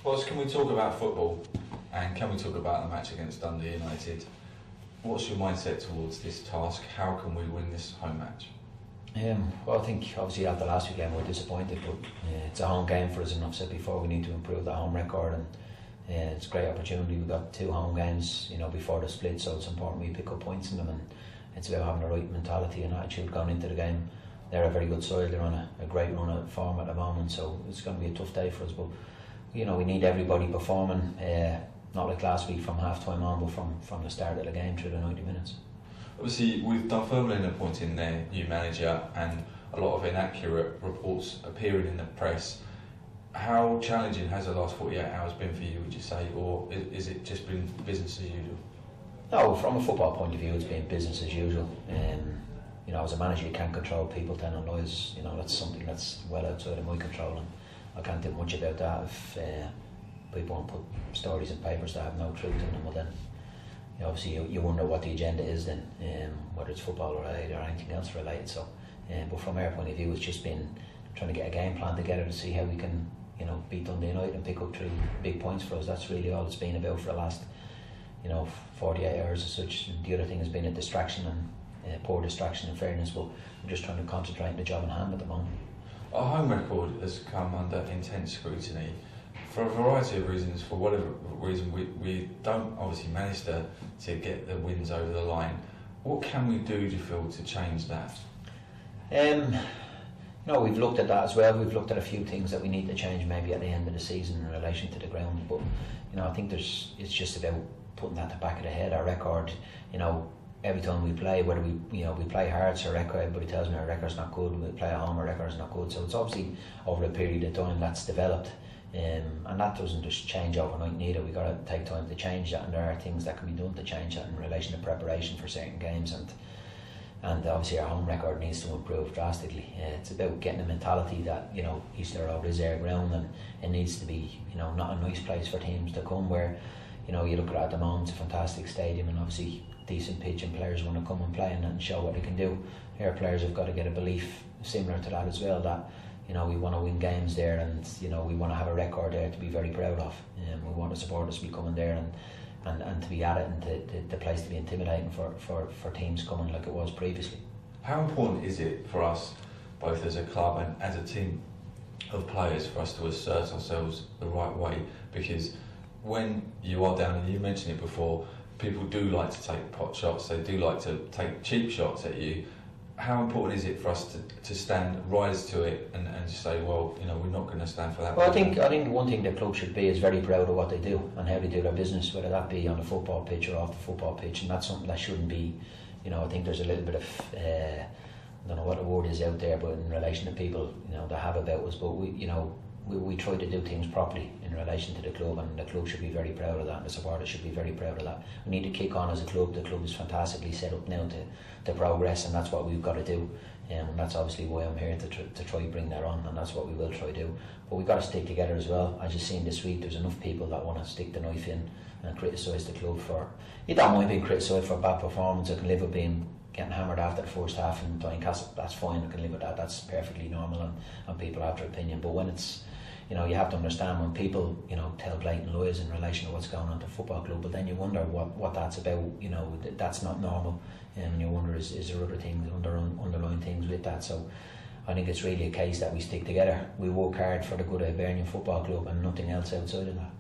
Boss, can we talk about football and can we talk about the match against Dundee United? What's your mindset towards this task? How can we win this home match? Well, I think obviously after last weekend we're disappointed, but it's a home game for us, and I've said before we need to improve the home record, and it's a great opportunity. We've got 2 home games, before the split, so it's important we pick up points in them, and it's about having the right mentality and attitude going into the game. They're a very good side, they're on a great run of form at the moment, so it's going to be a tough day for us, but we need everybody performing, not like last week from half time on, but from the start of the game through the 90 minutes. Obviously, with Dunfermline appointing their new manager and a lot of inaccurate reports appearing in the press, how challenging has the last 48 hours been for you, would you say, or is it just been business as usual? No, from a football point of view, it's been business as usual. As a manager, you can't control people telling lies. That's something that's well outside of my control, and I can't do much about that. If people want to put stories in papers that have no truth in them, well then, obviously you wonder what the agenda is then, whether it's football related or anything else related. So, but from our point of view, it's just been trying to get a game plan together to see how we can, beat Dundee United and pick up 3 big points for us. That's really all it's been about for the last, 48 hours as such. The other thing has been a distraction, and poor distraction in fairness, but we're just trying to concentrate on the job in hand at the moment. Our home record has come under intense scrutiny for a variety of reasons. For whatever reason, we don't obviously manage to get the wins over the line. What can we do you feel to change that? We've looked at that as well. We've looked at a few things that we need to change maybe at the end of the season in relation to the ground, but I think it's just about putting that to the back of the head. Our record, every time we play, whether we play hard, so our record, everybody tells me our record's not good. We play at home, our record's not good. So it's obviously over a period of time that's developed, and that doesn't just change overnight neither. We've got to take time to change that, and there are things that can be done to change that in relation to preparation for certain games, and obviously our home record needs to improve drastically. It's about getting a mentality that Easter Road is our ground, and it needs to be not a nice place for teams to come where you look at the moment, it's a fantastic stadium and obviously decent pitch, and players want to come and play and show what they can do. Our players have got to get a belief similar to that as well, that we want to win games there, and we want to have a record there to be very proud of. We want the supporters to be coming there and to be at it, and the place to be intimidating for teams coming like it was previously. How important is it for us, both as a club and as a team of players, for us to assert ourselves the right way? Because when you are down, and you mentioned it before, people do like to take pot shots, they do like to take cheap shots at you. How important is it for us to rise to it and just say, well, we're not going to stand for that? Well, I think one thing the club should be is very proud of what they do and how they do their business, whether that be on the football pitch or off the football pitch, and that's something that shouldn't be, I think there's a little bit of, I don't know what the word is out there, but in relation to people, that have about us, but we try to do things properly in relation to the club, and the club should be very proud of that, and the supporters should be very proud of that. We need to kick on as a club. The club is fantastically set up now to progress, and that's what we've got to do, and that's obviously why I'm here to try to bring that on, and that's what we will try to do. But we've got to stick together as well. As you've seen this week, there's enough people that want to stick the knife in and criticise the club for, you don't mind being criticised for bad performance. I can live with getting hammered after the first half in Tynecastle. That's fine, I can live with that. That's perfectly normal, and people have their opinion. But when it's, you have to understand when people, tell blatant lies in relation to what's going on at the football club, but then you wonder what that's about. That's not normal, and you wonder is there other things, underlying things with that. So I think it's really a case that we stick together. We work hard for the good of Hibernian Football Club and nothing else outside of that.